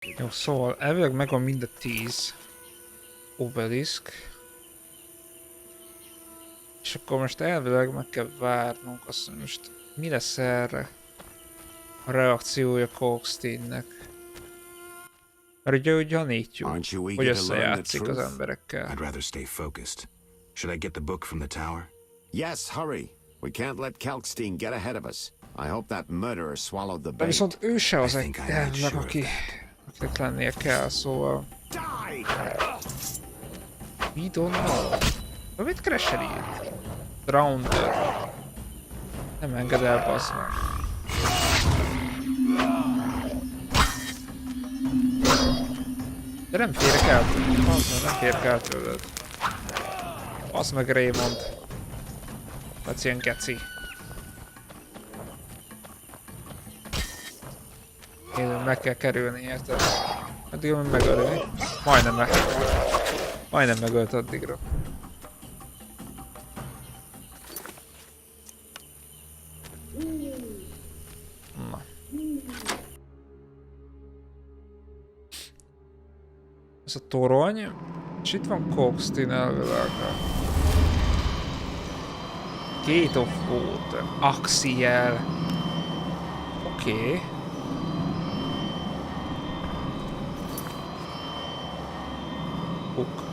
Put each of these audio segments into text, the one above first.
Jó, szóval elvileg megvan mind a 10 obelisk. És akkor most elvileg meg kell várnunk azt, hogy most mi lesz erre a reakciója Coxteennek. Mert ugye úgy gyanítjuk, hogy összejátszik az emberekkel. I'd rather stay focused. Should I get the book from the tower? Yes, hurry. We can't let Kalkstein get ahead of us. I hope that murderer swallowed the De bait. viszont ő se az egy elvileg, akinek lennie kell, szóval... We don't know. De mit keresel így? Rounder. Nem enged el, bazd meg. De nem férek el tőled. Bazd meg, nem férek el tőled. Bazd meg, Raymond. Vagy ilyen keci. Én meg kell kerülni, érted? Addig megölni. Majdnem megölt addigra. Na. Ez a torony. És itt van Coxteen elvileg. Gate of Water. Axiel. Oké. Hook.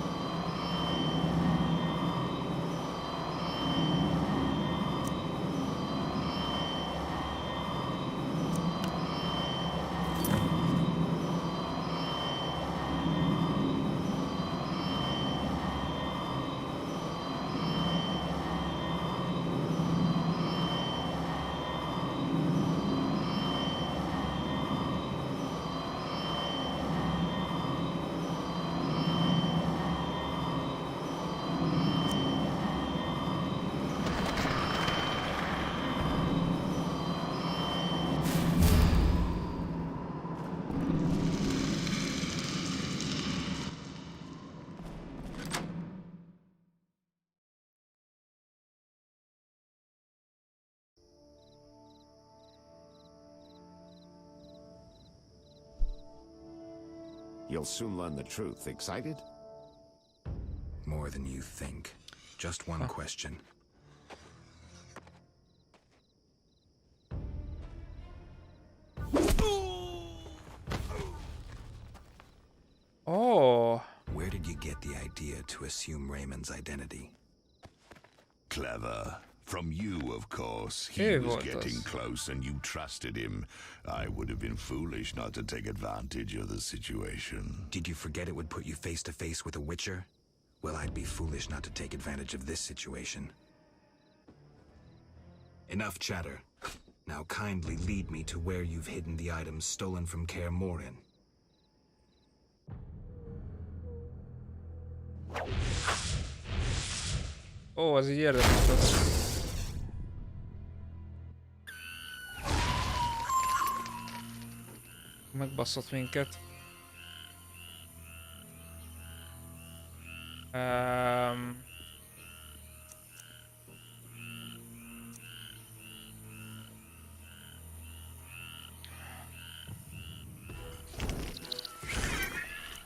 You'll soon learn the truth. Excited? More than you think. Just one question. Oh. Where did you get the idea to assume Raymond's identity? Clever. From you, of course. He was getting close and you trusted him. I would have been foolish not to take advantage of the situation. Did you forget it would put you face to face with a Witcher? Well, I'd be foolish not to take advantage of this situation. Enough chatter. Now kindly lead me to where you've hidden the items stolen from Kaer Morhen. Ó, az így érdekes lesz. Megbaszott minket.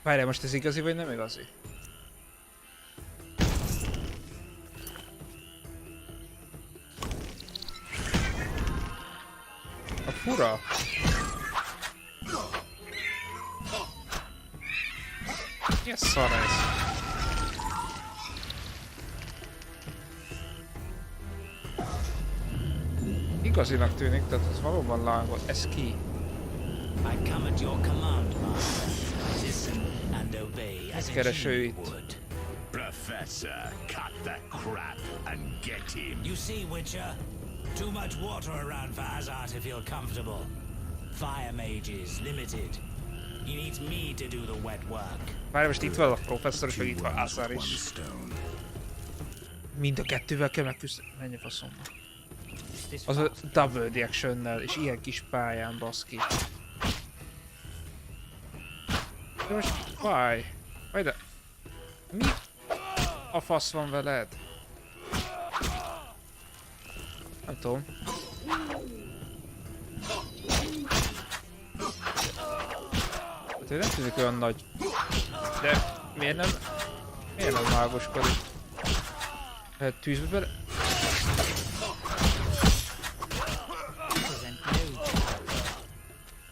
Várjál, most ez igazi vagy nem igazi? A fura. Mi a szar ez? Igazinak tűnik, tehát ez valóban lángol. Ez ki? I come at your command, master. Listen and obey as a king would. Professor, cut the crap and get him. You see, Witcher? Too much water around for Azzal to feel comfortable. Fire mages limited. He needs me to do the wet work. Várj, most itt van a professzor, és meg itt van Azzal is. Mind a kettővel kell megküzdeni. Menj a faszomba. Az a double reaction-nel, és ilyen kis pályán, baszki. De most, fáj. Fáj, de... Mi a fasz van veled? Nem tudom. Hát ő nem tűnik olyan nagy. De miért nem mágoskodik? Hát tűzbe bele...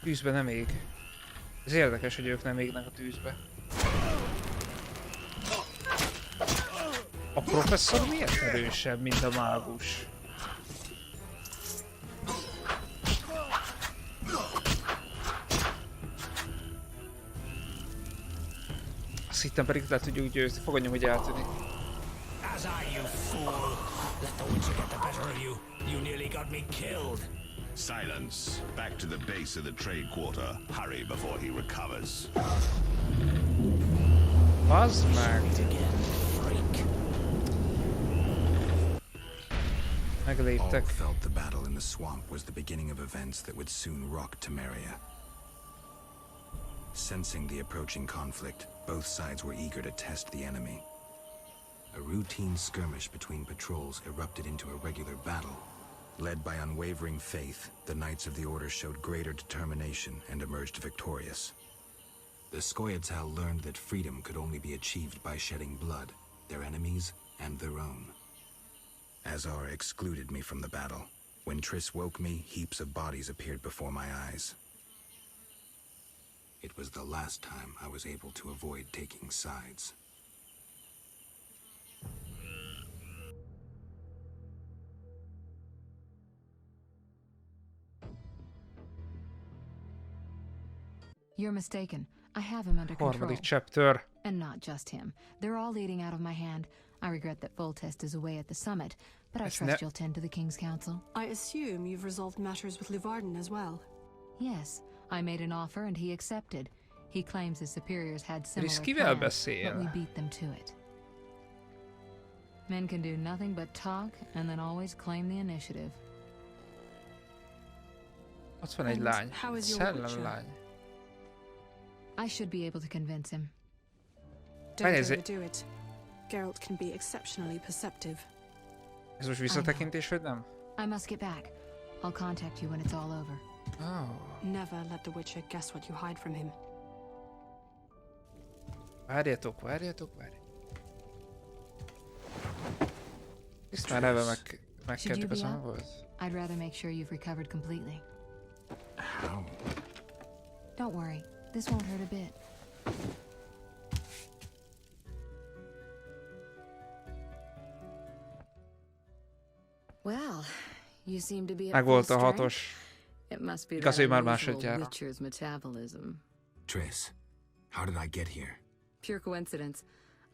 Tűzbe nem ég. Ez érdekes, hogy ők nem égnek a tűzbe. A professzor miért erősebb, mint a mágus? Azt hittem pedig le tudjuk győzni. Fogadjunk, hogy eltűnik. Azzal, you fool! Let the witcher get the better of you. You nearly got me killed. Silence. Back to the base of the trade quarter. Hurry before he recovers. Bazd meg! All Megléptek. felt the battle in the swamp was the beginning of events that would soon rock Temeria. Sensing the approaching conflict, both sides were eager to test the enemy. A routine skirmish between patrols erupted into a regular battle. Led by unwavering faith, the Knights of the Order showed greater determination and emerged victorious. The Skoyatzal learned that freedom could only be achieved by shedding blood, their enemies and their own. Azzal excluded me from the battle. When Triss woke me, heaps of bodies appeared before my eyes. It was the last time I was able to avoid taking sides. You're mistaken. I have him under control. Harmadik chapter. And not just him. They're all leading out of my hand. I regret that Foltest is away at the summit, but I trust you'll tend to the King's Council. I assume you've resolved matters with Luvarden as well. Yes, I made an offer and he accepted. He claims his superiors had similar Kivel plans, beszél? but we beat them to it. Men can do nothing but talk and then always claim the initiative. Ott van egy lány. How is your Szellemlány. I should be able to convince him. Don't overdo it. Geralt can be exceptionally perceptive. Ez most visszatekintés, vagy nem? I must get back. I'll contact you when it's all over. Oh. Never let the Witcher guess what you hide from him. Várjatok. Ezt már eleve megkettük, az nem volt? I'd rather make sure you've recovered completely. How? Don't worry. This won't hurt a bit. Well, you seem to be at Megvolt full a strength. hatos. It must be Igaz, that ő már unusual másodjára. Witcher's metabolism. Triss, how did I get here? Pure coincidence.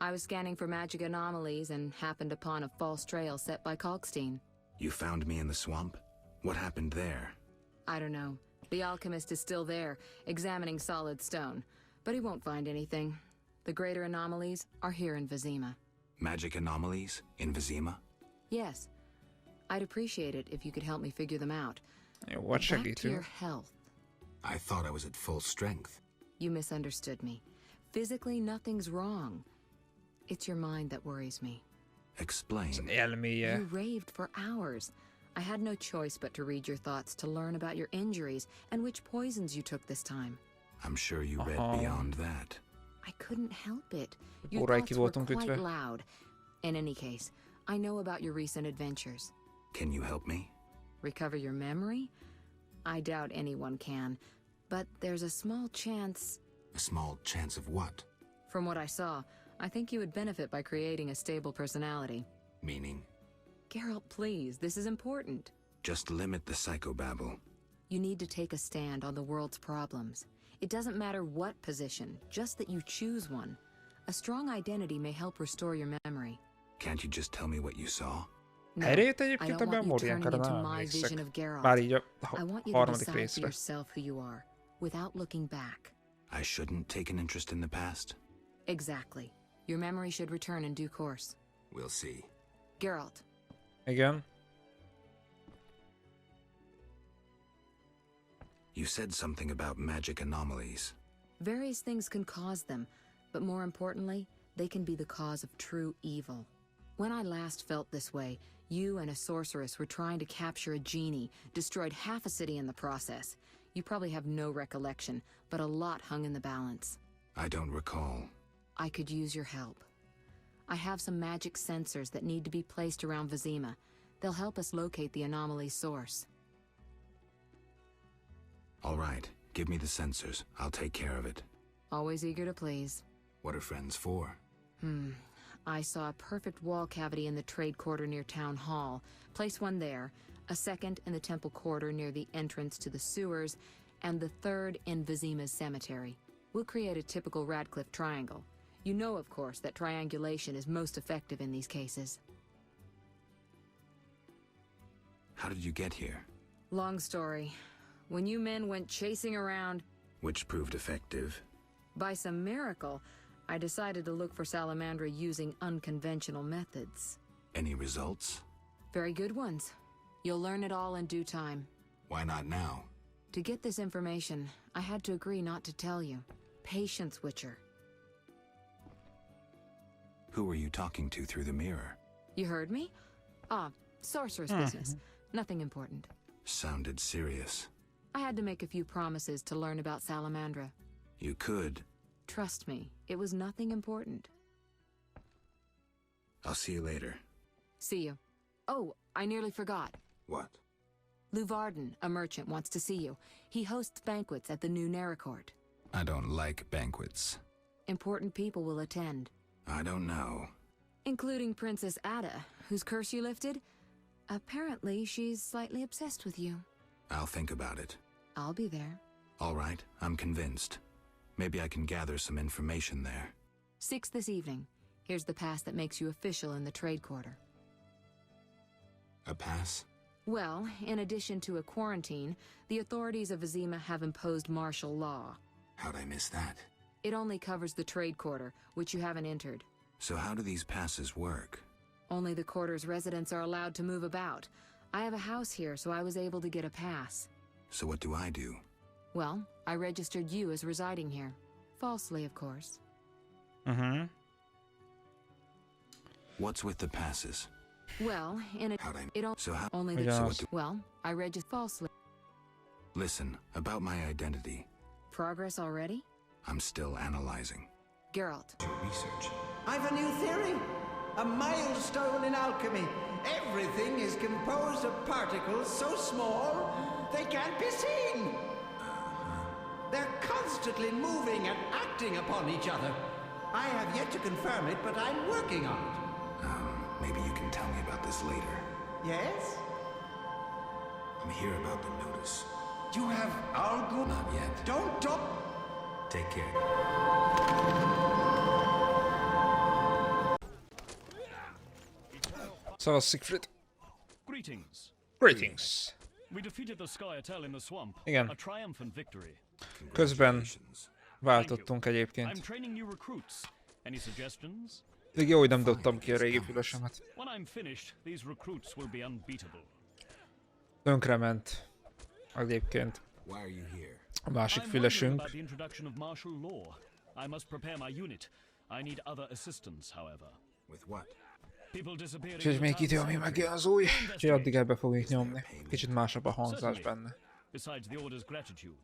I was scanning for magic anomalies and happened upon a false trail set by Kalkstein. You found me in the swamp? What happened there? I don't know. The alchemist is still there, examining solid stone. But he won't find anything. The greater anomalies are here in Vizima. Magic anomalies in Vizima? Yes. I'd appreciate it if you could help me figure them out. Jó, vagy Back to your segítünk. health. I thought I was at full strength. You misunderstood me. Physically, nothing's wrong. It's your mind that worries me. Explain. Elméje. You raved for hours. I had no choice but to read your thoughts to learn about your injuries and which poisons you took this time. I'm sure you read beyond that. I couldn't help it. Your Óráig thoughts ki were voltunk quite ütve. loud. In any case, I know about your recent adventures. Can you help me? Recover your memory? I doubt anyone can, but there's a small chance. A small chance of what? From what I saw, I think you would benefit by creating a stable personality. Meaning? Geralt, please, this is important. Just limit the psychobabble. You need to take a stand on the world's problems. It doesn't matter what position, just that you choose one. A strong identity may help restore your memory. Can't you just tell me what you saw? No, Erét I egyébként don't a want you memóriánkra turning nem into my vision emlékszek. of Geralt. Bár így a I want you to harmadik decide for részre. yourself who you are, without looking back. I shouldn't take an interest in the past? Exactly. Your memory should return in due course. We'll see. Geralt, Igen. You said something about magic anomalies. various things can cause them, but more importantly, they can be the cause of true evil. When I last felt this way, you and a sorceress were trying to capture a genie, destroyed half a city in the process. You probably have no recollection, but a lot hung in the balance. I don't recall. I could use your help. I have some magic sensors that need to be placed around Vizima. They'll help us locate the anomaly's source. All right, give me the sensors. I'll take care of it. Always eager to please. What are friends for? I saw a perfect wall cavity in the trade quarter near Town Hall. Place one there, a second in the temple quarter near the entrance to the sewers, and the third in Vizima's cemetery. We'll create a typical Radcliffe triangle. You know, of course, that triangulation is most effective in these cases. How did you get here? Long story. When you men went chasing around, Which proved effective. by some miracle, I decided to look for Salamandra using unconventional methods. Any results? Very good ones. You'll learn it all in due time. Why not now? To get this information, I had to agree not to tell you. Patience, Witcher. Who were you talking to through the mirror? You heard me? Ah, sorceress business. Nothing important. Sounded serious. I had to make a few promises to learn about Salamandra. You could. Trust me, it was nothing important. I'll see you later. See you. Oh, I nearly forgot. What? Luvarden, a merchant, wants to see you. He hosts banquets at the new Neracourt. I don't like banquets. Important people will attend. I don't know. Including Princess Ada, whose curse you lifted. Apparently, she's slightly obsessed with you. I'll think about it. I'll be there. All right, I'm convinced. Maybe I can gather some information there. 6 this evening. Here's the pass that makes you official in the trade quarter. A pass? Well, in addition to a quarantine, the authorities of Vizima have imposed martial law. How'd I miss that? It only covers the trade quarter, which you haven't entered. So how do these passes work? Only the quarter's residents are allowed to move about. I have a house here, so I was able to get a pass. So what do I do? Well, I registered you as residing here. Falsely, of course. What's with the passes? Well, in a... How'd I... It So how... only the... Yeah. So what do... Well, I registered falsely. Listen, about my identity. Progress already? I'm still analyzing. Geralt. Research. I've a new theory. A milestone in alchemy. Everything is composed of particles so small they can't be seen. They're constantly moving and acting upon each other. I have yet to confirm it, but I'm working on it. Maybe you can tell me about this later. Yes? I'm here about the notice. You have all good... Not yet. Don't talk... Take care. Szóval Siegfried. Greetings. Greetings. We defeated the Skyatel in the swamp. Igen. A triumphant victory. Közben váltottunk I'm egyébként. training new recruits. Any suggestions? Még jó, hogy nem dobtam ki a régi fülesemet. When I'm finished, these recruits will be unbeatable. Tönkrement egyébként Why are you here? a másik I'm wondering fülesünk. about the introduction of martial law. I must prepare my unit. I need other assistance, however. With what? People disappearing. Úgyhogy in the még town idő, ami cemetery. megjön az új, úgyhogy Investigate. addig ebbe fogjuk nyomni. Kicsit másabb a hangzás benne. Besides the order's gratitude,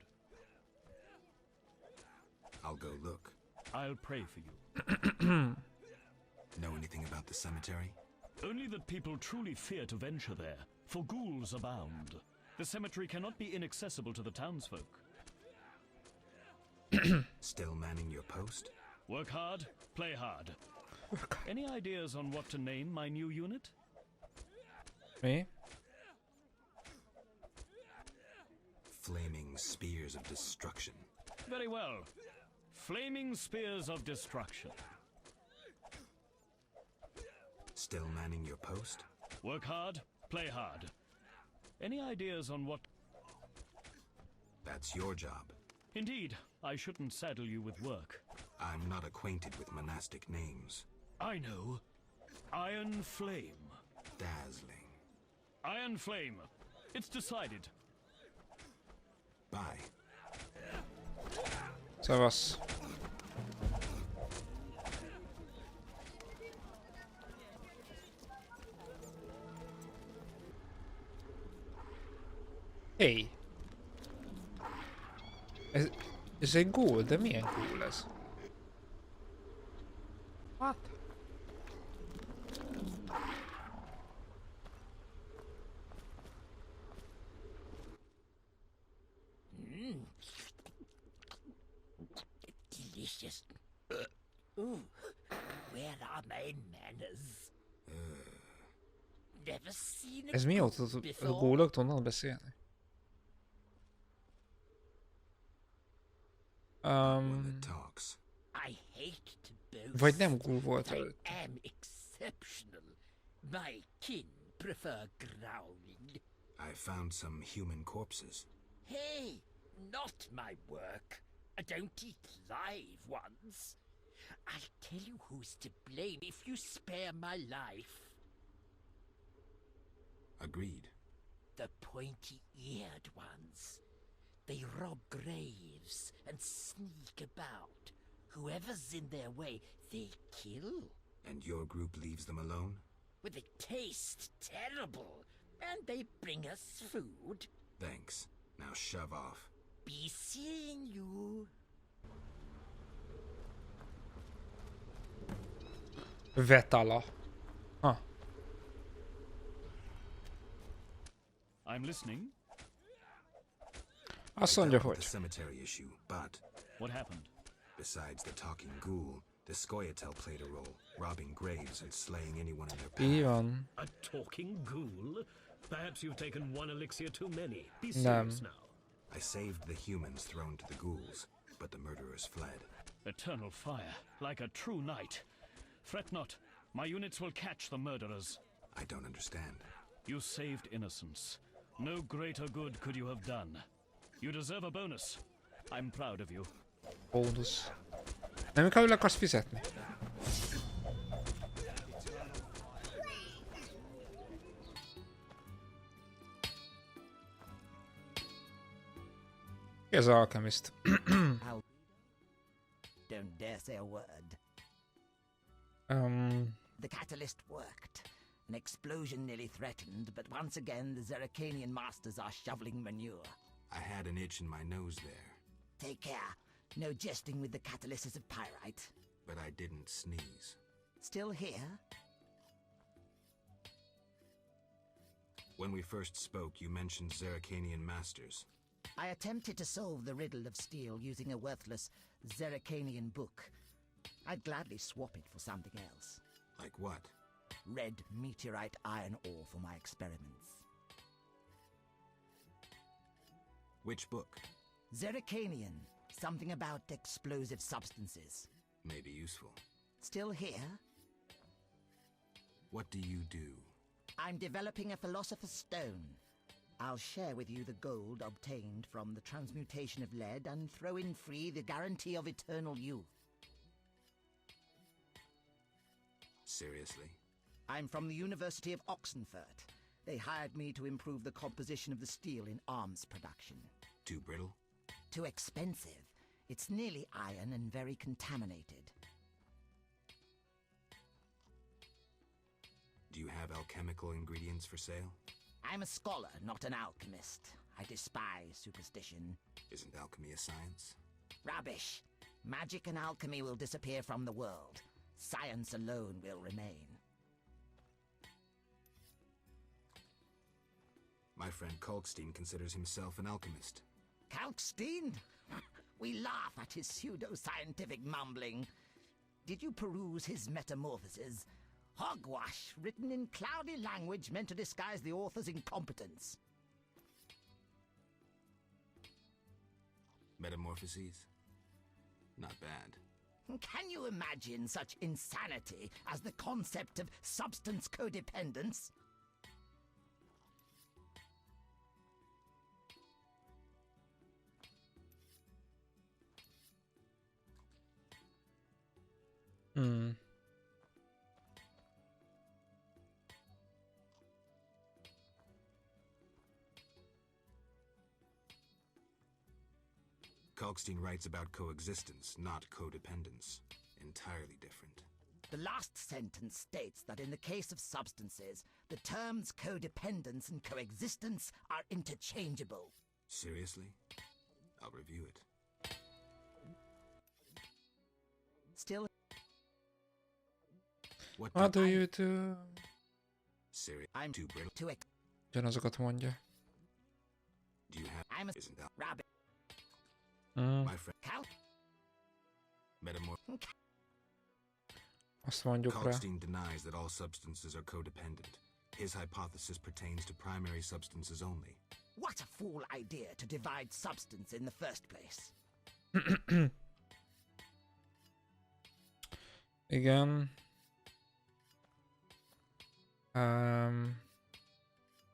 I'll go look. I'll pray for you. Know anything about the cemetery? Only that people truly fear to venture there, for ghouls abound. The cemetery cannot be inaccessible to the townsfolk. Still manning your post? Work hard, play hard. Any ideas on what to name my new unit? Mi? Flaming spears of destruction. Very well. Flaming Spears of Destruction. Still manning your post? Work hard, play hard. Any ideas on what... That's your job. Indeed, I shouldn't saddle you with work. I'm not acquainted with monastic names. I know. Iron Flame. Dazzling. Iron Flame. It's decided. Bye. Szevasz. Hey. Ez egy ghoul, de milyen ghoul ez? What? Delicious. Ooh, where are my manners? Never seen a Ez mióta a ghoulok tudnak beszélni? I hate to boast. Vagy nem ghoul volt I előtt. am exceptional. My kin prefer growling. I found some human corpses. Hey, not my work. I don't eat live ones. I'll tell you who's to blame if you spare my life. Agreed. The pointy-eared ones. They rob graves and sneak about. Whoever's in their way, they kill. And your group leaves them alone? Well, they taste terrible, and they bring us food. Thanks. Now shove off. Be seeing you. Vetala. Ha. I'm listening. Azt mondja, The hogy. cemetery issue, but What happened? besides the talking ghoul, the Scoia'tael played a role, robbing graves and slaying anyone in their Így path. van. A talking ghoul? Perhaps you've taken one elixir too many. Be Nem. serious now. I saved the humans thrown to the ghouls, but the murderers fled. Eternal fire, like a true knight. Fret not. My units will catch the murderers. I don't understand. You saved innocence. No greater good could you have done. You deserve a bonus. I'm proud of you. Bónusz. Nem inkább le akarsz fizetni? Ki az alchemist? Don't dare say a word. The catalyst worked. An explosion nearly threatened, but once again the Zeracanian masters are shoveling manure. I had an itch in my nose there, Take care. No jesting with the catalysts of pyrite. but I didn't sneeze. Still here? When we first spoke, you mentioned Zeracanian masters. I attempted to solve the riddle of steel using a worthless Zeracanian book. I'd gladly swap it for something else. Like what? Red meteorite iron ore for my experiments. Which book? Zeracanian. Something about explosive substances. May be useful. Still here? What do you do? I'm developing a philosopher's stone. I'll share with you the gold obtained from the transmutation of lead and throw in free the guarantee of eternal youth. Seriously? I'm from the University of Oxenfurt. They hired me to improve the composition of the steel in arms production. Too brittle? Too expensive. It's nearly iron and very contaminated. Do you have alchemical ingredients for sale? I'm a scholar, not an alchemist. I despise superstition. Isn't alchemy a science? Rubbish. Magic and alchemy will disappear from the world. Science alone will remain. My friend Kalkstein considers himself an alchemist. Kalkstein? We laugh at his pseudo-scientific mumbling. Did you peruse his metamorphoses? Hogwash, written in cloudy language meant to disguise the author's incompetence. Metamorphoses? Not bad. Can you imagine such insanity as the concept of substance codependence? Kalkstein writes about coexistence, not codependence. Entirely different. The last sentence states that in the case of substances, the terms codependence and coexistence are interchangeable. Seriously? I'll review it. Still. What do you do? Siri, I'm too brittle to it. Ugyanazokat mondja. Do you have? I'm a Isn't that rabbit. my friend? Count. Azt mondjuk rá. Kalkstein denies that all substances are codependent. His hypothesis pertains to primary substances only. What a fool idea to divide substance in the first place. Igen.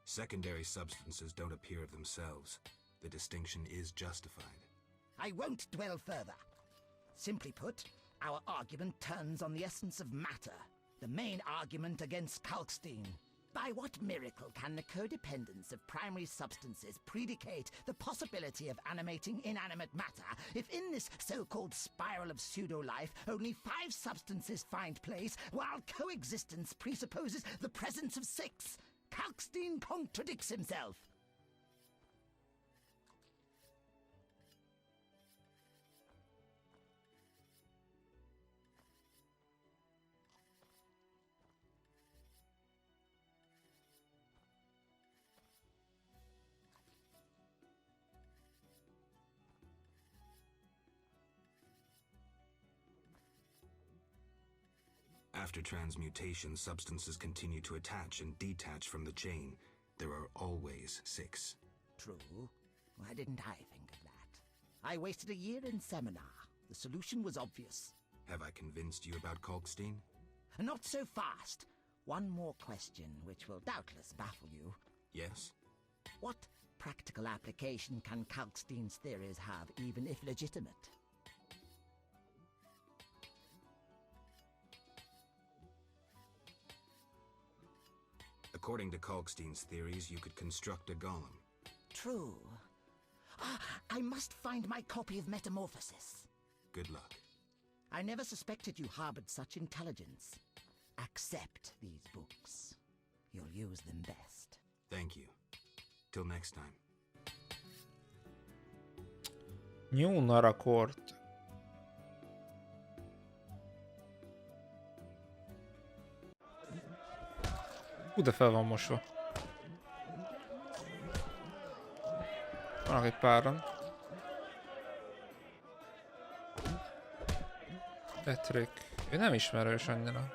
Secondary substances don't appear of themselves. The distinction is justified. I won't dwell further. Simply put, our argument turns on the essence of matter, the main argument against Kalkstein. By what miracle can the codependence of primary substances predicate the possibility of animating inanimate matter if in this so-called spiral of pseudo-life only 5 substances find place while coexistence presupposes the presence of 6? Kalkstein contradicts himself. After transmutation, substances continue to attach and detach from the chain. There are always 6. True. Why didn't I think of that? I wasted a year in seminar. The solution was obvious. Have I convinced you about Kalkstein? Not so fast. One more question, which will doubtless baffle you. Yes? What practical application can Kalkstein's theories have, even if legitimate? According to Kalkstein's theories, you could construct a golem. True. I must find my copy of Metamorphosis. Good luck. I never suspected you harbored such intelligence. Accept these books. You'll use them best. Thank you. Till next time. New Narakort. De fel van mosva. Vannak egy páran. Patrick. Ő nem ismerős annyira.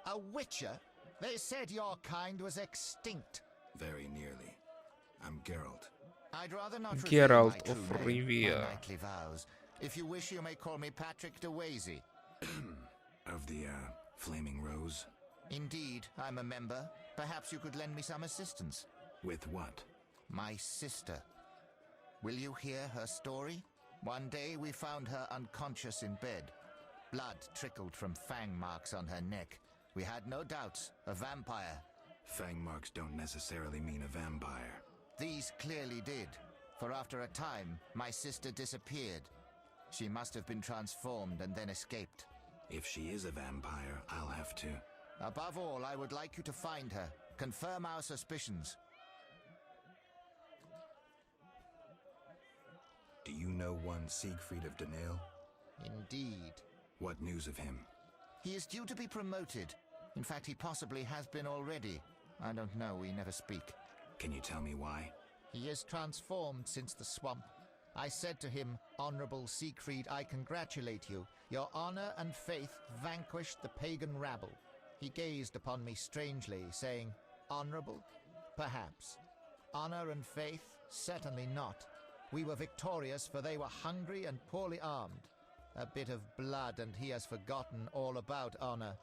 A witcher? They said your kind was extinct. Very nearly. I'm Geralt. I'd rather not Geralt reveal my of true name, Rivia. my knightly vows. If you wish, you may call me Patrick de Wazy. Of the, Flaming Rose? Indeed, I'm a member. Perhaps you could lend me some assistance. With what? My sister. Will you hear her story? One day we found her unconscious in bed. Blood trickled from fang marks on her neck. We had no doubts, a vampire. Fang marks don't necessarily mean a vampire. These clearly did, for after a time, my sister disappeared. She must have been transformed and then escaped. If she is a vampire, I'll have to. Above all, I would like you to find her. Confirm our suspicions. Do you know one Siegfried of Danale? Indeed. What news of him? He is due to be promoted. In fact, he possibly has been already. I don't know, we never speak. Can you tell me why? He is transformed since the swamp. I said to him, Honorable Siegfried, I congratulate you. Your honor and faith vanquished the pagan rabble. He gazed upon me strangely, saying, Honorable? Perhaps. Honor and faith? Certainly not. We were victorious, for they were hungry and poorly armed. A bit of blood, and he has forgotten all about honor.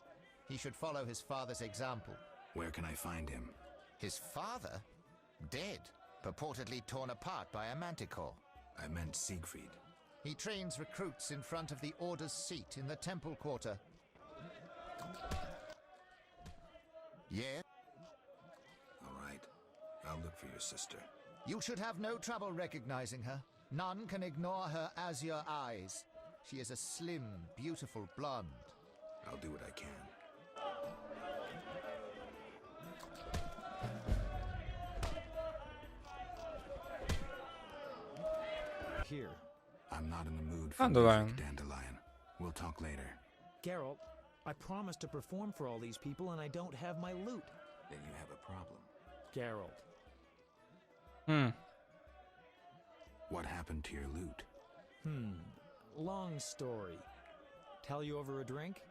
He should follow his father's example. Where can I find him? His father? Dead. Purportedly torn apart by a manticore. I meant Siegfried. He trains recruits in front of the Order's seat in the Temple Quarter. Yeah? All right. I'll look for your sister. You should have no trouble recognizing her. None can ignore her azure eyes. She is a slim, beautiful blonde. I'll do what I can. Here. I'm not in the mood mood for music, Dandelion. We'll talk later. Geralt, I promised to perform for all these people and I don't have my lute. Then you have a problem. Geralt. What happened to your lute? Long story. Tell you over a drink?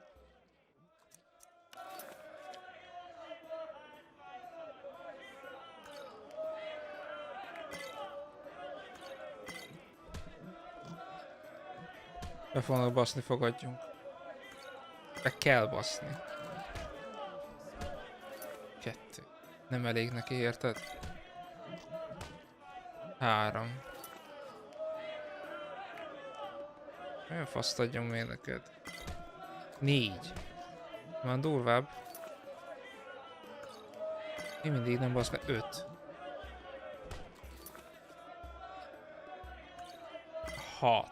Be fognak baszni, fogadjunk. Be kell baszni. 2. Nem elég neki, érted? 3. Olyan faszt adjunk még neked. 4. Már durvább. Én mindig nem basz, mert 5. 6.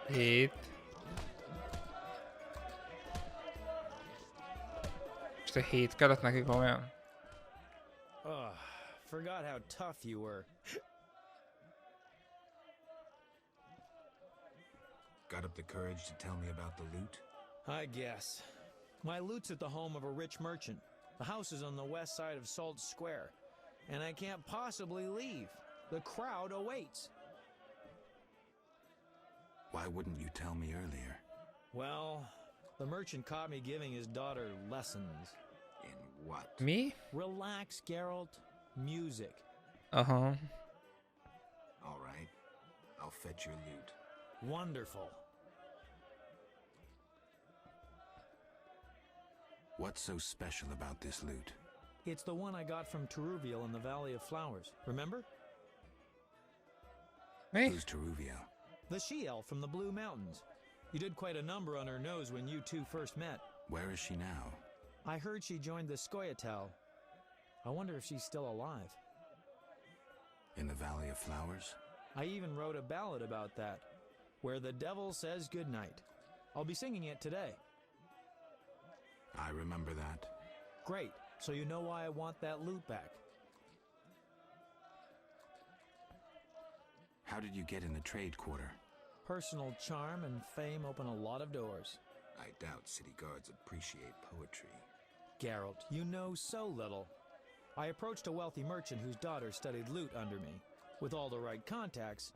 7. Most a 7 kellett neki komolyan? Forgot how tough you were. Got up the courage to tell me about the loot? I guess. My loot's at the home of a rich merchant. The house is on the west side of Salt Square. And I can't possibly leave. The crowd awaits. Why wouldn't you tell me earlier? Well, the merchant caught me giving his daughter lessons. In what? Me? Relax, Geralt. Music. Uh-huh. All right. I'll fetch your loot. Wonderful. What's so special about this loot? It's the one I got from Teruviel in the Valley of Flowers. Remember? Me? Who's Teruviel? The she-elf from the Blue Mountains. You did quite a number on her nose when you two first met. Where is she now? I heard she joined the Scoia'tael. I wonder if she's still alive. In the Valley of Flowers? I even wrote a ballad about that, where the devil says goodnight. I'll be singing it today. I remember that. Great, so you know why I want that loot back. How did you get in the trade quarter? Personal charm and fame open a lot of doors. I doubt city guards appreciate poetry. Geralt, you know so little. I approached a wealthy merchant whose daughter studied lute under me. With all the right contacts,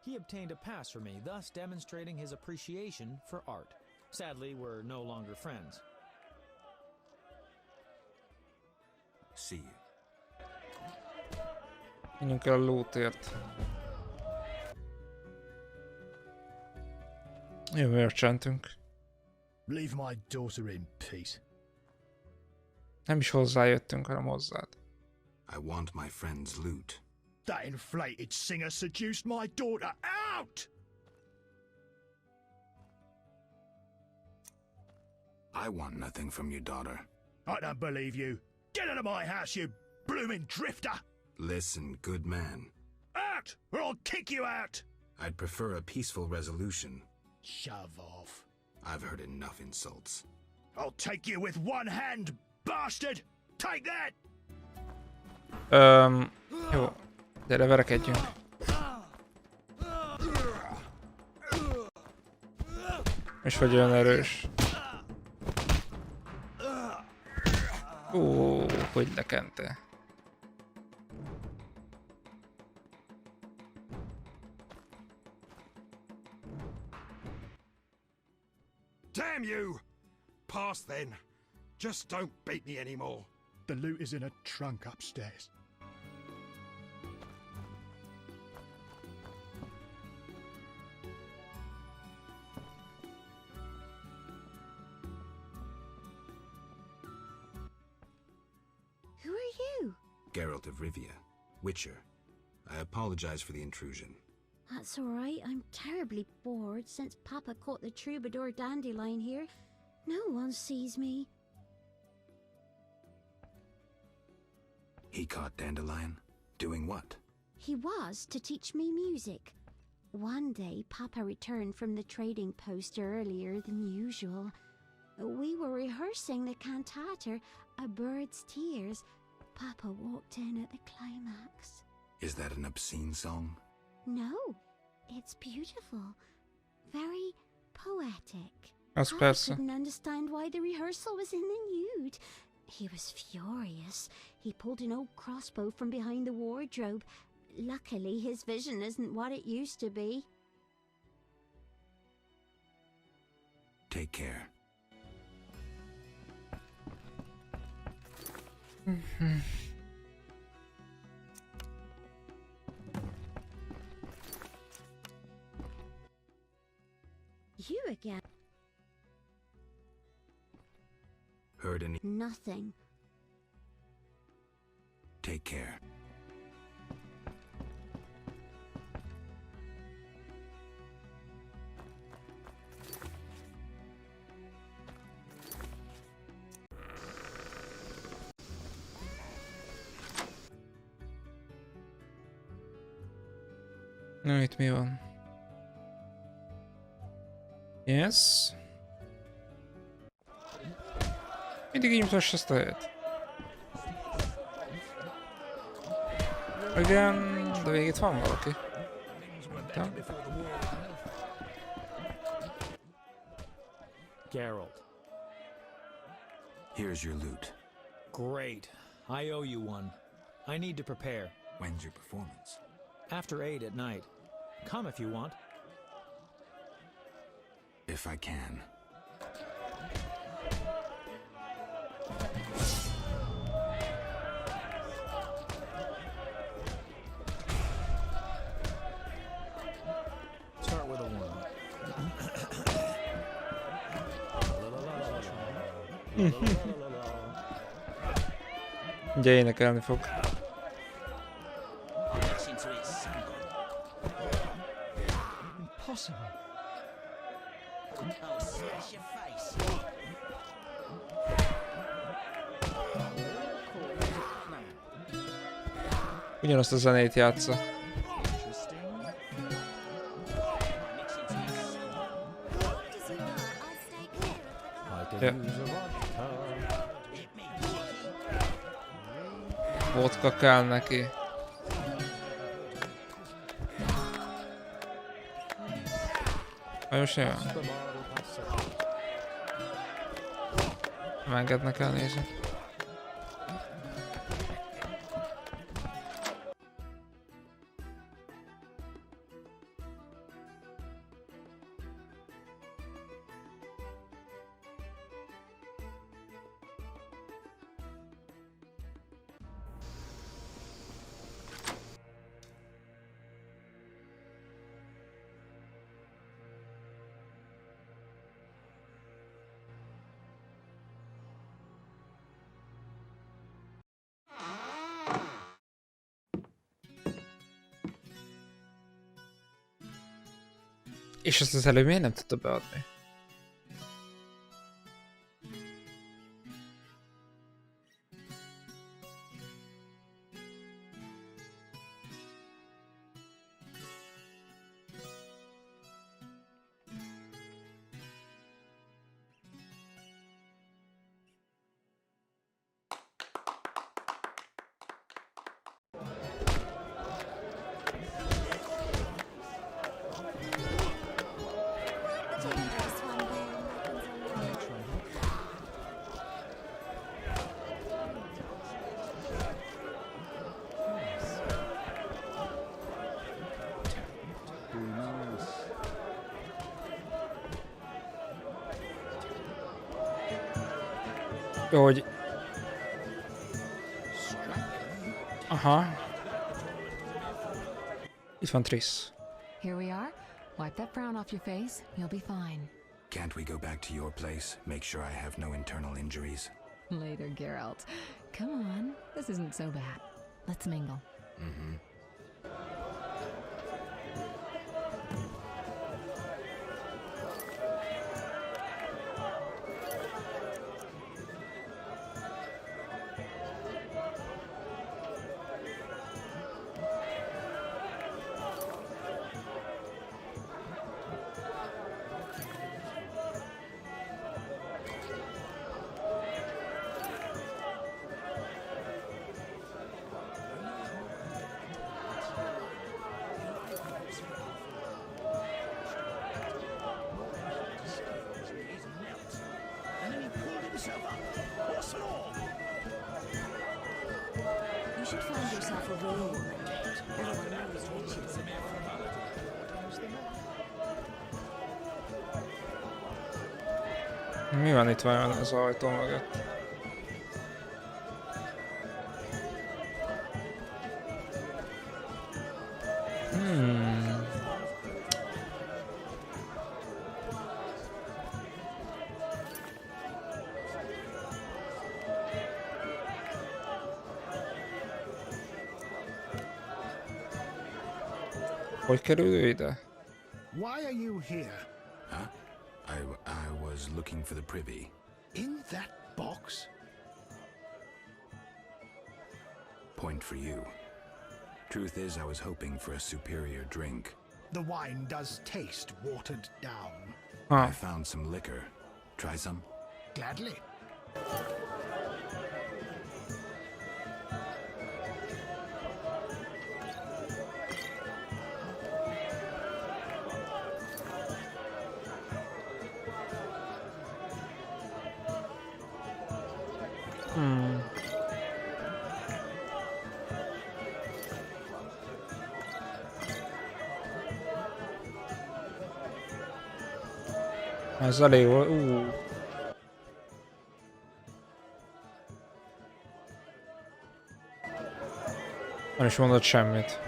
he obtained a pass for me, thus demonstrating his appreciation for art. Sadly, we're no longer friends. See you. Menjünk el a lootért. Jó, merchantünk. Leave my daughter in peace. Nem is hozzájöttünk, hanem hozzád. I want my friend's loot. That inflated singer seduced my daughter. Out! I want nothing from your daughter. I don't believe you. Get out of my house, you blooming drifter! Listen, good man. Out, or I'll kick you out! I'd prefer a peaceful resolution. Shove off. I've heard enough insults. I'll take you with one hand, bastard! Take that! Jó. Gyere, verekedjünk. És vagy olyan erős. Ó, hogy lekente. Damn you! Pass then. Just don't beat me anymore. The loot is in a trunk upstairs. Who are you? Geralt of Rivia, Witcher. I apologize for the intrusion. That's all right. I'm terribly bored since Papa caught the troubadour Dandelion here. No one sees me. He caught Dandelion? Doing what? He was to teach me music. One day, Papa returned from the trading post earlier than usual. We were rehearsing the cantata, A Bird's Tears. Papa walked in at the climax. Is that an obscene song? No, it's beautiful. Very poetic. Az Papa persze. couldn't understand why the rehearsal was in the nude. He was furious. He pulled an old crossbow from behind the wardrobe. Luckily, his vision isn't what it used to be. Take care. You again? Heard any? Nothing. Take care. Na, itt mi van? Yes. Mindig így mutassa ezt a helyet. Igen, de végig itt van valaki. Ja. Geralt. Here's your loot. Great. I owe you one. I need to prepare. When's your performance? After 8 at night. Come if you want. If I can. Start with a 1. Ugye énekelni fog. Impossible. I'll smash your face. Ugyanazt a zenét játsza. Ja. Vodka kell neki. Most jön. Nem engednek el nézni. És ezt az előbb miért nem tudta beadni? Hogy... Aha. Itt van Triss. Here we are. Wipe that frown off your face. You'll be fine. Can't we go back to your place? Make sure I have no internal injuries. Later, Geralt. Come on. This isn't so bad. Let's mingle. Mm-hmm. yourself up, horse and all. You should find yourself a role. Everyone knows witches. Mi van itt vajon az ajtó mögött? Hogy kerül ő ide? Why are you here? Huh? I was looking for the privy. In that box? Point for you. Truth is, I was hoping for a superior drink. The wine does taste watered down. I found some liquor. Try some? Gladly. Ez elég volt. Nem is mondott semmit.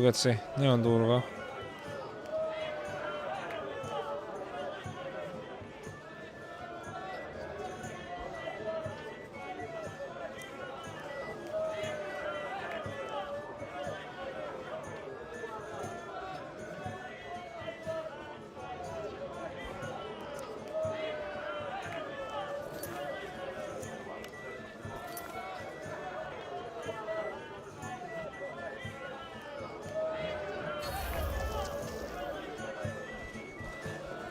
Geci, nagyon durva.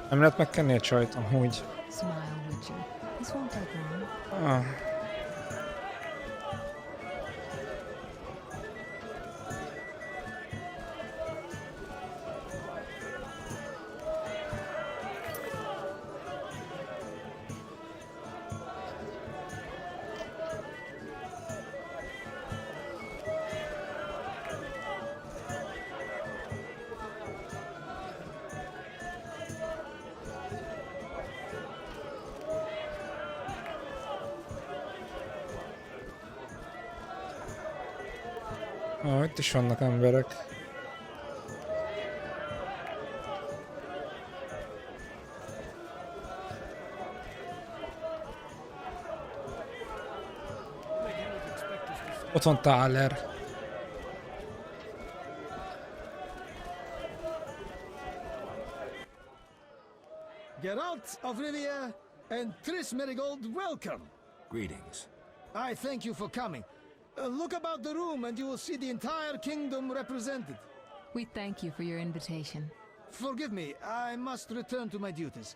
Nem lehet megkenni a csajt amúgy. Itt is vannak emberek. Ott van Thaler. Geralt of Rivia and Triss Merigold, welcome. Greetings. I thank you for coming. Look about the room and you will see the entire kingdom represented. We thank you for your invitation. Forgive me, I must return to my duties.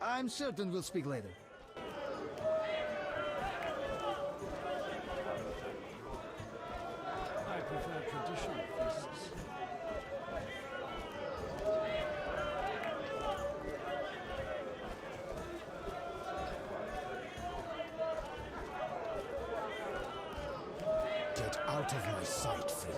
I'm certain we'll speak later. I prefer traditional feasts. Get out of my sight, freak.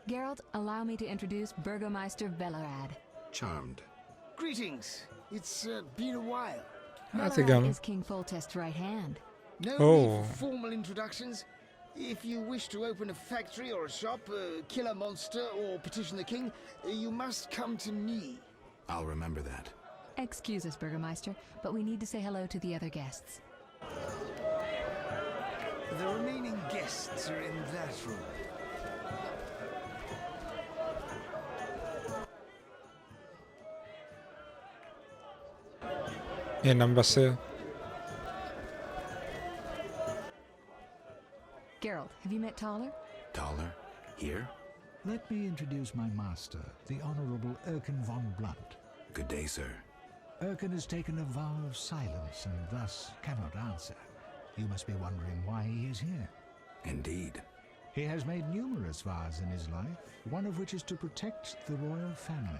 Geralt, allow me to introduce Burgomeister Velerad. Charmed. Greetings. It's been a while. Velerad is King Foltest's right hand. No need for formal introductions. If you wish to open a factory or a shop, kill a monster or petition the king, you must come to me. I'll remember that. Excuse us, Burgomeister, but we need to say hello to the other guests. The remaining guests are in that room. Én nem beszél. Geralt, have you met Thaler? Thaler? Here? Let me introduce my master, the Honorable Erkin von Blunt. Good day, sir. Erkin has taken a vow of silence and thus cannot answer. You must be wondering why he is here. Indeed. He has made numerous vows in his life, one of which is to protect the royal family.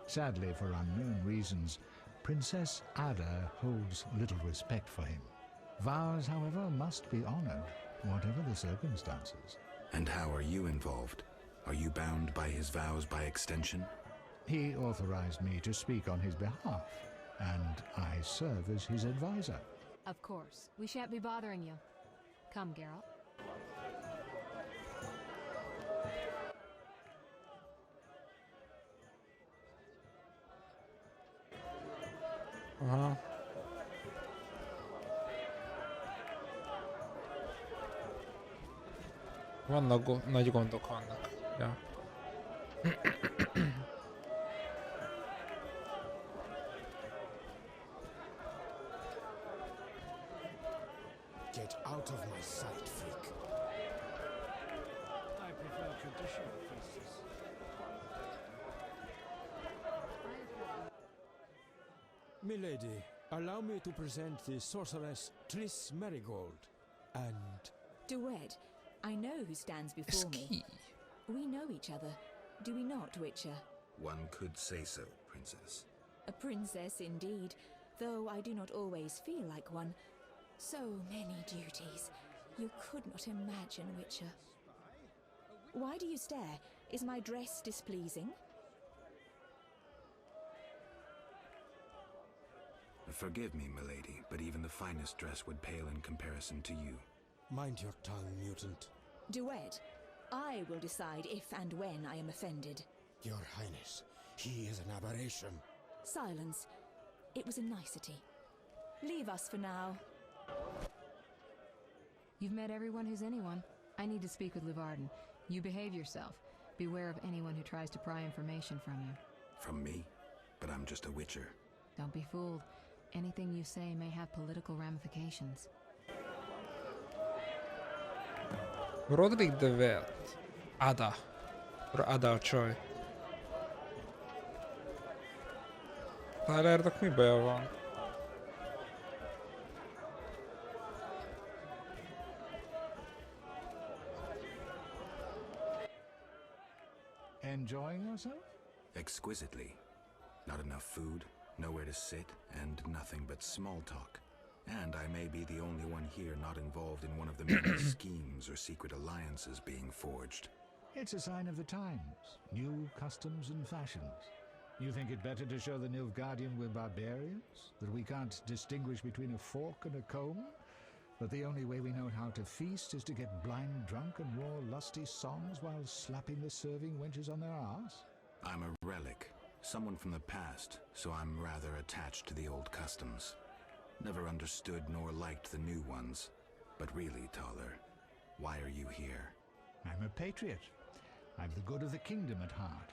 Sadly, for unknown reasons, Princess Ada holds little respect for him. Vows, however, must be honored, whatever the circumstances. And how are you involved? Are you bound by his vows by extension? He authorized me to speak on his behalf, and I serve as his advisor. Of course. We shan't be bothering you. Come, Geralt. Aha. Vannak nagy gondok vannak. Ja. Get out of my sight, freak. I prefer traditional faces. Milady, allow me to present the sorceress Triss Merigold, and... Duet, I know who stands before me. We know each other, do we not, Witcher? One could say so, Princess. A princess indeed, though I do not always feel like one. So many duties. You could not imagine, Witcher. Why do you stare? Is my dress displeasing? Forgive me, milady, but even the finest dress would pale in comparison to you. Mind your tongue, mutant. Duet, I will decide if and when I am offended. Your Highness, he is an aberration. Silence. It was a nicety. Leave us for now. You've met everyone who's anyone. I need to speak with Levarden. You behave yourself. Beware of anyone who tries to pry information from you. From me? But I'm just a witcher. Don't be fooled. Anything you say may have political ramifications. Roderick de Wert. Ada. Ada a csaj. Tylernek mi baja van? Enjoying yourself? Exquisitely. Not enough food, nowhere to sit, and nothing but small talk. And I may be the only one here not involved in one of the many schemes or secret alliances being forged. It's a sign of the times. New customs and fashions. You think it better to show the Nilfgaardian we're barbarians? That we can't distinguish between a fork and a comb? That the only way we know how to feast is to get blind drunk and roar lusty songs while slapping the serving wenches on their arse? I'm a relic. Someone from the past, so I'm rather attached to the old customs. Never understood nor liked the new ones. But really, Taller, why are you here? I'm a patriot. I've the good of the kingdom at heart.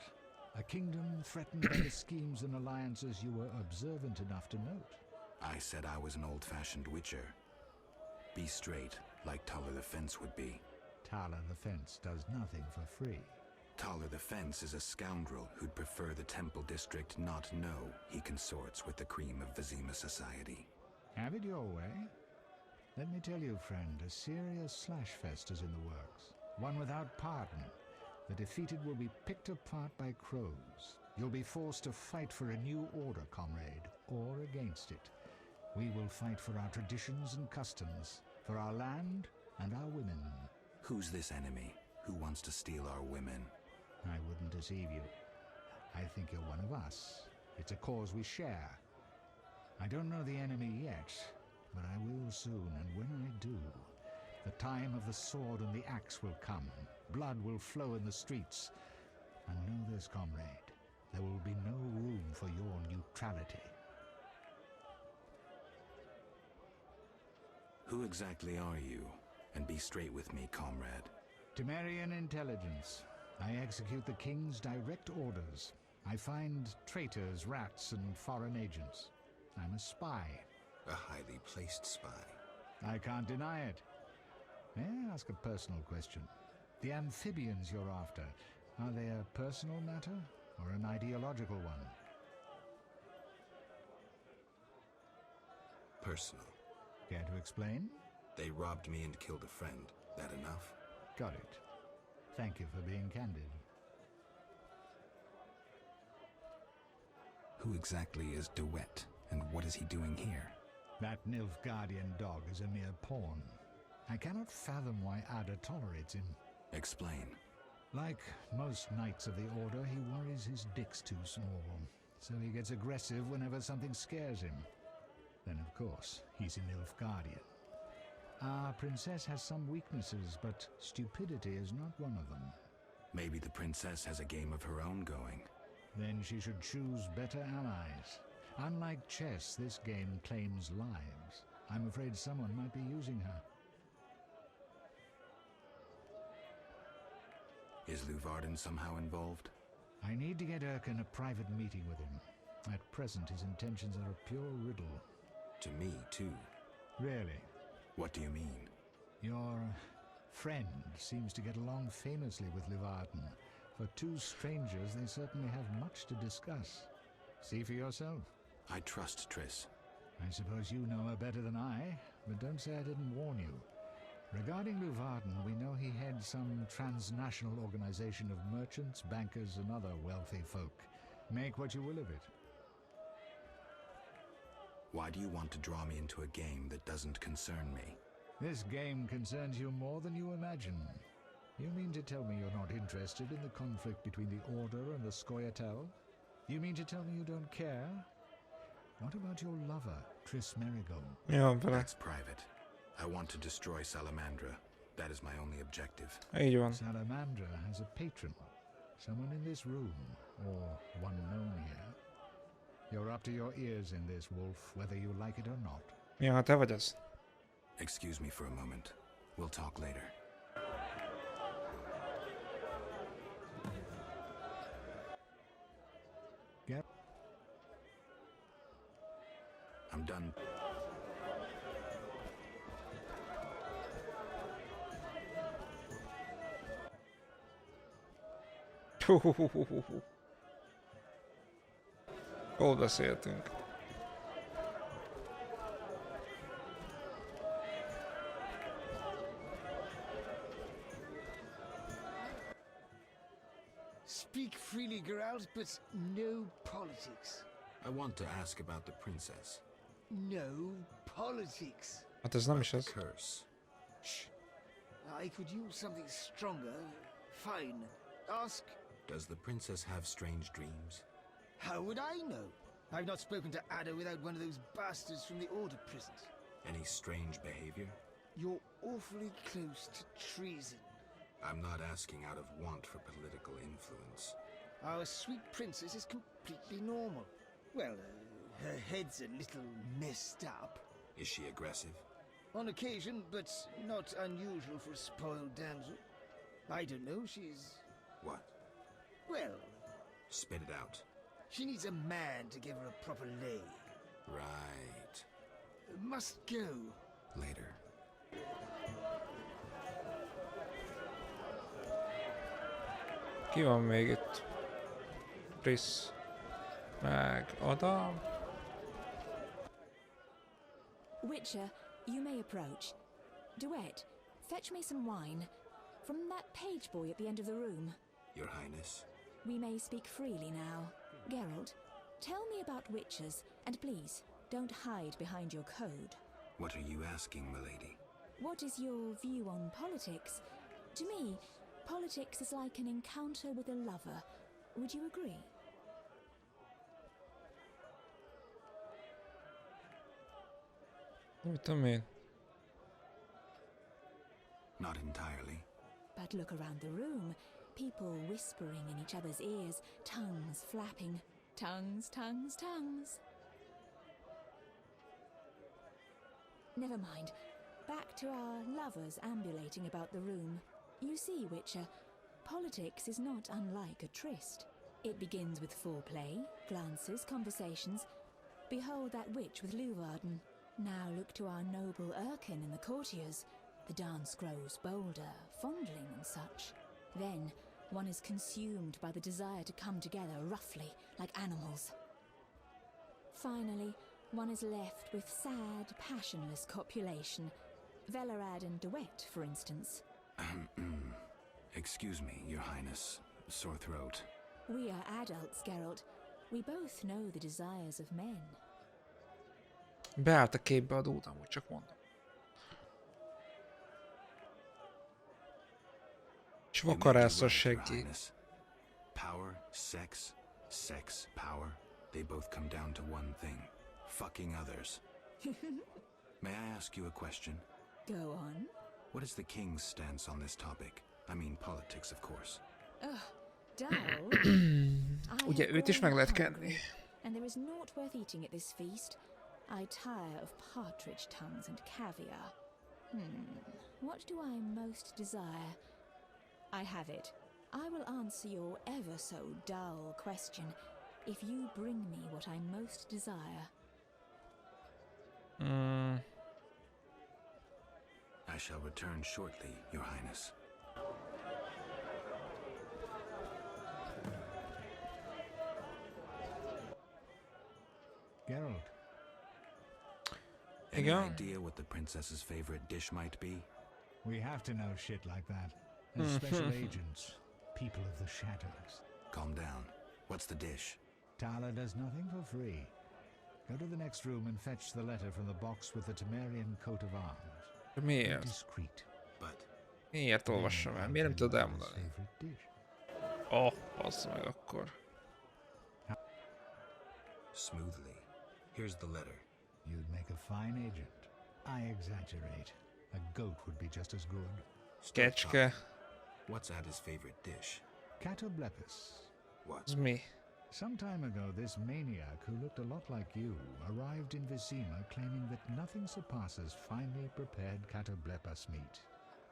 A kingdom threatened by the schemes and alliances you were observant enough to note. I said I was an old-fashioned witcher. Be straight, like Taller the Fence would be. Taller the Fence does nothing for free. Taller the Fence is a scoundrel who'd prefer the Temple District not know he consorts with the cream of Vizima society. Have it your way. Let me tell you, friend, a serious slashfest is in the works. One without pardon. The defeated will be picked apart by crows. You'll be forced to fight for a new order, comrade, or against it. We will fight for our traditions and customs, for our land and our women. Who's this enemy? Who wants to steal our women? I wouldn't deceive you. I think you're one of us. It's a cause we share. I don't know the enemy yet, but I will soon, and when I do, the time of the sword and the axe will come. Blood will flow in the streets. And know this, comrade, there will be no room for your neutrality. Who exactly are you? And be straight with me, comrade. Temerian intelligence. I execute the king's direct orders. I find traitors, rats, and foreign agents. I'm a spy. A highly placed spy. I can't deny it. May I ask a personal question? The amphibians you're after, are they a personal matter or an ideological one? Personal. Care to explain? They robbed me and killed a friend. That enough? Got it. Thank you for being candid. Who exactly is DeWitt, and what is he doing here? That Nilfgaardian dog is a mere pawn. I cannot fathom why Ada tolerates him. Explain. Like most knights of the Order, he worries his dick's too small, so he gets aggressive whenever something scares him. Then, of course, he's a Nilfgaardian. Our princess has some weaknesses, but stupidity is not one of them. Maybe the princess has a game of her own going. Then she should choose better allies. Unlike chess, this game claims lives. I'm afraid someone might be using her. Is Luvarden somehow involved? I need to get Erkin a private meeting with him. At present, his intentions are a pure riddle. To me, too. Really? What do you mean? Your friend seems to get along famously with Luvarden. For two strangers, they certainly have much to discuss. See for yourself. I trust Triss. I suppose you know her better than I, but don't say I didn't warn you. Regarding Luvarden, we know he heads some transnational organization of merchants, bankers, and other wealthy folk. Make what you will of it. Why do you want to draw me into a game that doesn't concern me? This game concerns you more than you imagine. You mean to tell me you're not interested in the conflict between the Order and the Scoia'tael? You mean to tell me you don't care? What about your lover, Triss Merigold? Yeah, but that's private. I want to destroy Salamandra. That is my only objective. Salamandra has a patron. Someone in this room, or one known here. You're up to your ears in this, Wolf, whether you like it or not. Ja, te vagy az. Excuse me for a moment. We'll talk later. Yep. I'm done. Hol beszéltünk? Speak freely, Geralt, but no politics. I want to ask about the princess. No politics. Hát ez nem is az. Curse. Shh. I could use something stronger. Fine. Ask. Does the princess have strange dreams? How would I know? I've not spoken to Ada without one of those bastards from the Order prisons. Any strange behavior? You're awfully close to treason. I'm not asking out of want for political influence. Our sweet princess is completely normal. Well, her head's a little messed up. Is she aggressive? On occasion, but not unusual for a spoiled damsel. I don't know, she's... What? Well... Spit it out. She needs a man to give her a proper lay. Right. Must go. Later. Ki van még itt? Triss. Meg Ada. Witcher, you may approach. Duet, fetch me some wine. From that page boy at the end of the room. Your Highness. We may speak freely now. Geralt, tell me about witches, and please, don't hide behind your code. What are you asking, milady? What is your view on politics? To me, politics is like an encounter with a lover. Would you agree? Mit tudom én? Not entirely. But look around the room. People whispering in each other's ears, tongues flapping. Tongues, tongues, tongues. Never mind. Back to our lovers ambulating about the room. You see, Witcher, politics is not unlike a tryst. It begins with foreplay, glances, conversations. Behold that witch with Luvarden. Now look to our noble Erkin and the courtiers. The dance grows bolder, fondling and such. Then one is consumed by the desire to come together roughly, like animals. Finally, one is left with sad, passionless copulation. Velerad and Duet, for instance. Excuse me, Your Highness. Sore throat. We are adults, Geralt. We both know the desires of men. Beállt a képbe a dúd, amúgy csak mondom. És vakarász a seggi. Power, sex, sex, power. They both come down to one thing. Fucking others. May I ask you a question? Go on. What is the king's stance on this topic? I mean politics, of course. Ugye őt is meg lehet kenni. And there is naught worth eating at this feast. I tire of partridge tongues and caviar. What do I most desire? I have it. I will answer your ever so dull question if you bring me what I most desire. I shall return shortly, Your Highness. Geralt. Any idea what the princess's favorite dish might be? We have to know shit like that. As special agents, people of the shadows. Calm down. What's the dish? Tala does nothing for free. Go to the next room and fetch the letter from the box with the Temerian coat of arms. Miért? Discreet. But Miért olvassam el? Miért nem tudod elmondani? Basz meg akkor. Smoothly. Here's the letter. You'd make a fine agent. I exaggerate. A goat would be just as good. Kecske. What's Ada's favorite dish? Catoblepis. What? Mi? Some time ago, this maniac who looked a lot like you arrived in Vizima claiming that nothing surpasses finely prepared catoblepas meat.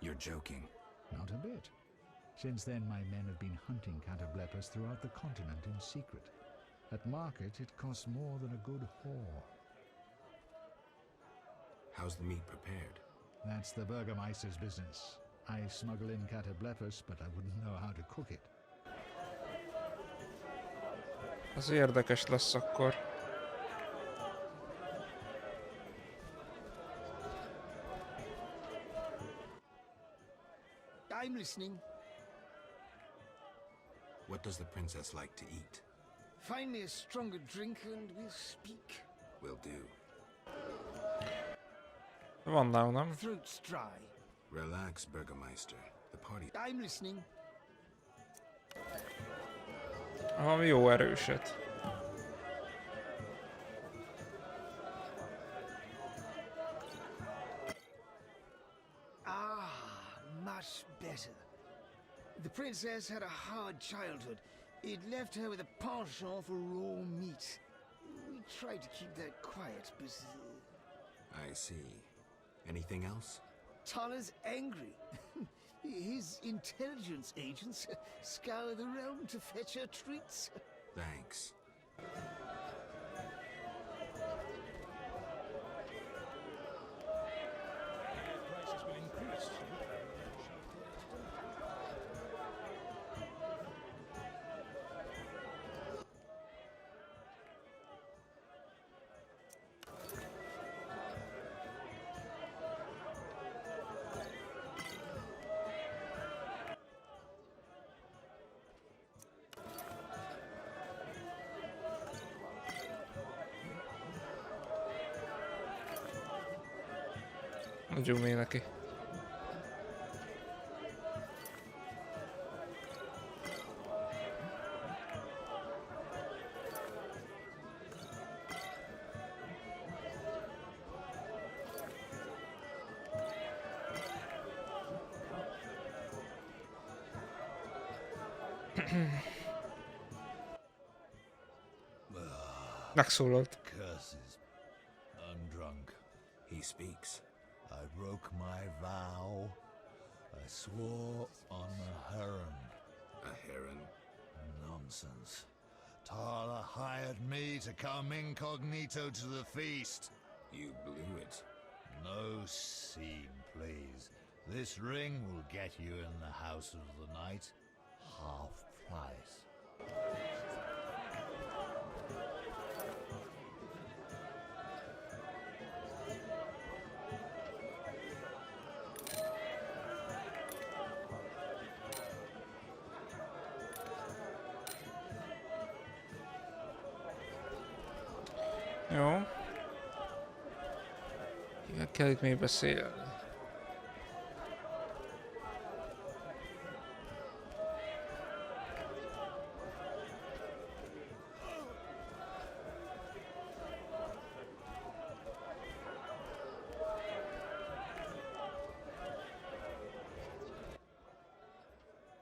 You're joking. Not a bit. Since then, my men have been hunting catoblepas throughout the continent in secret. At market, it costs more than a good whore. How's the meat prepared? That's the Burgermeister's business. I smuggle in catoblepas, but I wouldn't know how to cook it. Az érdekes lesz akkor. I'm listening. What does the princess like to eat? Find me a stronger drink and we'll speak. Will do. Van nálam, nem? Throat's dry. Relax, Burgermeister. The party. I'm listening. Valami jó erőset. Much better. The princess had a hard childhood. It left her with a penchant for raw meat. We tried to keep that quiet, but... I see. Anything else? Tala's angry. His intelligence agents scour the realm to fetch her treats. Thanks. Prices will increase. Adjunk még neki. Megszólalt. Curses. I'm drunk. He speaks. I broke my vow. I swore on a heron. A heron? Nonsense. Tala hired me to come incognito to the feast. You blew it. No scene, please. This ring will get you in the house of the night. Half price. Jó. Kivel kell itt még beszélni?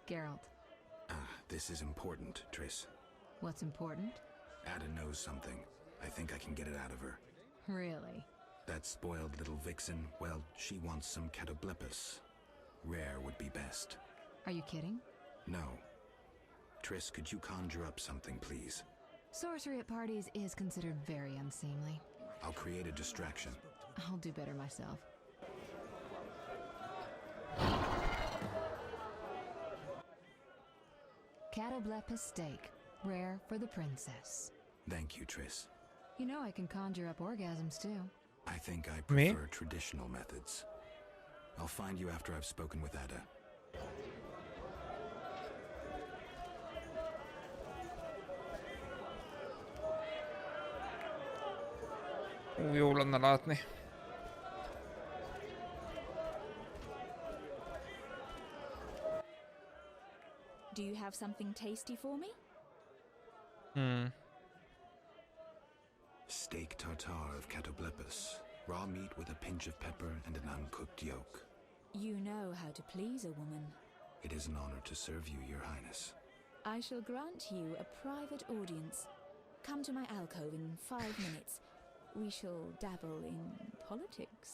Geralt. This is important, Triss. What's important? Ada knows something. I think I can get it out of her. Really? That spoiled little vixen, well, she wants some catoblepis. Rare would be best. Are you kidding? No. Triss, could you conjure up something, please? Sorcery at parties is considered very unseemly. I'll create a distraction. I'll do better myself. Catoblepis steak, rare for the princess. Thank you, Triss. You know I can conjure up orgasms too. I think I prefer traditional methods. I'll find you after I've spoken with Ada. Jó lenne látni. Do you have something tasty for me? Steak tartare of catoblepis. Raw meat with a pinch of pepper and an uncooked yolk. You know how to please a woman. It is an honor to serve you, Your Highness. I shall grant you a private audience. Come to my alcove in 5 minutes. We shall dabble in politics.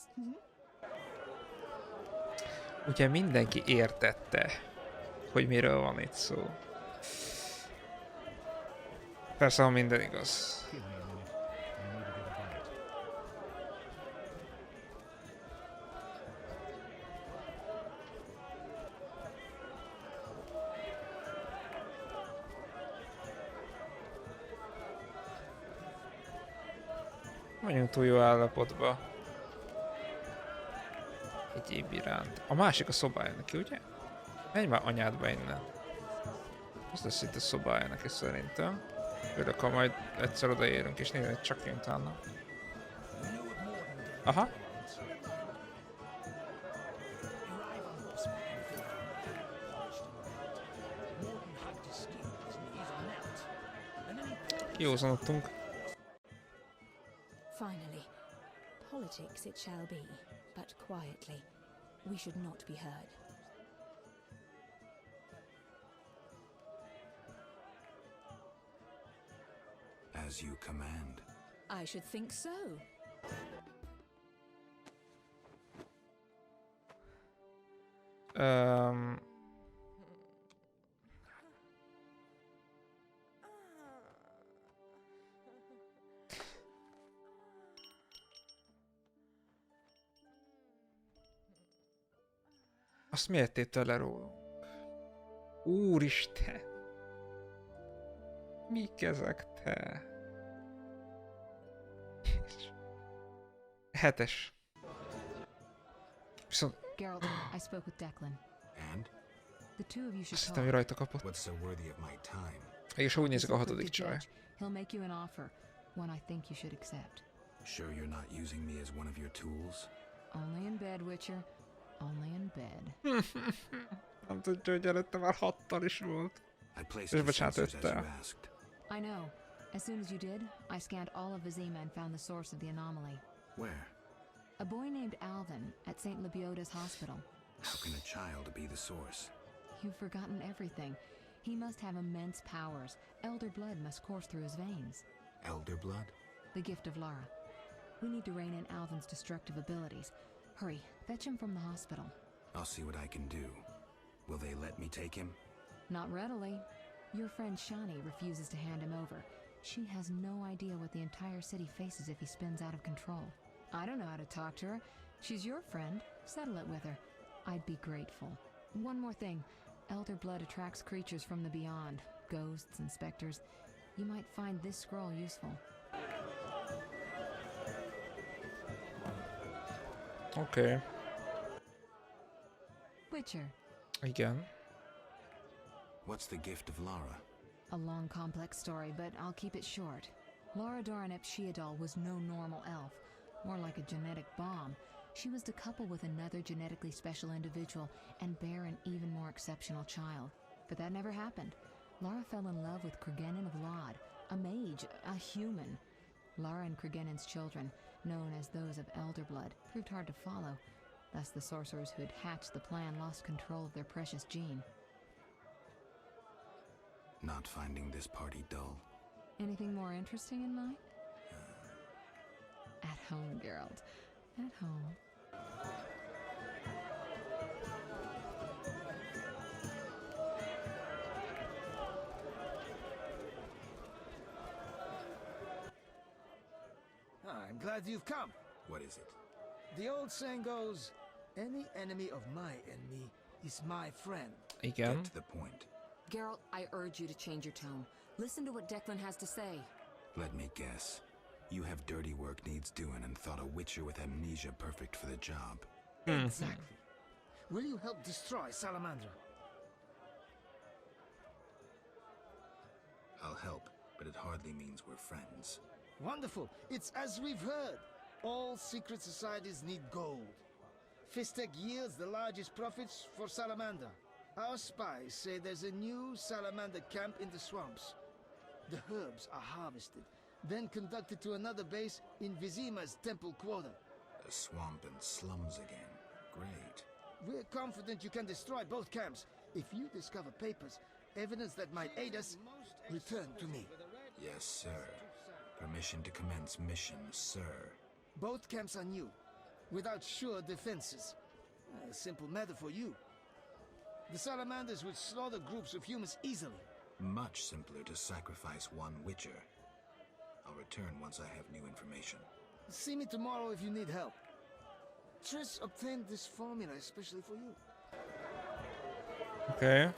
Ugye mindenki értette, hogy miről van itt szó. Persze, ha minden igaz. Vagyunk túl jó állapotba. Egyéb iránt. A másik a szobája neki, ugye? Menj már anyádba innen. Ez lesz itt a szobája neki szerintem. Főleg, ha majd egyszer odaérünk és nézni, hogy csak jön utána. Aha. Kiózanodtunk. Finally, politics it shall be, but quietly. We should not be heard. As you command. I should think so. Azt miért tétel le rólunk? Úristen! Mik ezek, te? 7-es. Viszont... Geralt, I spoke with Declan. And? The two of you should Azt hittem, talk. hogy rajta kapott. What's so worthy of my time? És úgy nézik a 6. csaj. He'll make you an offer, one I think you should accept. Sure you're not using me as one of your tools? Only in bed, Witcher. Only in bed. Nem tudja, hogy előtte már 6-tal is volt. És bocsánat, 5-tel. I know. As soon as you did, I scanned all of Vizima and found the source of the anomaly. Where? A boy named Alvin at St. Lebioda's hospital. How can a child be the source? You've forgotten everything. He must have immense powers. Elder blood must course through his veins. Elder blood? The gift of Lara. We need to rein in Alvin's destructive abilities. Hurry, fetch him from the hospital. I'll see what I can do. Will they let me take him? Not readily. Your friend Shani refuses to hand him over. She has no idea what the entire city faces if he spins out of control. I don't know how to talk to her. She's your friend. Settle it with her. I'd be grateful. One more thing. Elder blood attracts creatures from the beyond. Ghosts and specters. You might find this scroll useful. Okay. Witcher. Igen. What's the gift of Lara? A long, complex story, but I'll keep it short. Laura Doranep Sheadal was no normal elf, more like a genetic bomb. She was to couple with another genetically special individual and bear an even more exceptional child. But that never happened. Lara fell in love with Cregennan of Lod, a mage, a human. Lara and Cregennan's children, known as those of Elder Blood, proved hard to follow. Thus the sorcerers who had hatched the plan lost control of their precious gene. Not finding this party dull? Anything more interesting in mind? At home, Geralt. At home. I'm glad you've come. What is it? The old saying goes, any enemy of my enemy is my friend. Igen. Get to the point. Geralt, I urge you to change your tone. Listen to what Declan has to say. Let me guess. You have dirty work needs doing and thought a witcher with amnesia perfect for the job. Exactly. Will you help destroy Salamandra? I'll help, but it hardly means we're friends. Wonderful. It's as we've heard. All secret societies need gold. Fistek yields the largest profits for Salamander. Our spies say there's a new Salamander camp in the swamps. The herbs are harvested, then conducted to another base in Vizima's temple quarter. A swamp and slums again. Great. We're confident you can destroy both camps. If you discover papers, evidence that might aid us, return to me. Yes, sir. Permission to commence mission, sir. Both camps are new, without sure defenses. A simple matter for you. The Salamanders would slaughter groups of humans easily. Much simpler to sacrifice one witcher. I'll return once I have new information. See me tomorrow if you need help. Triss obtained this formula especially for you. Okay.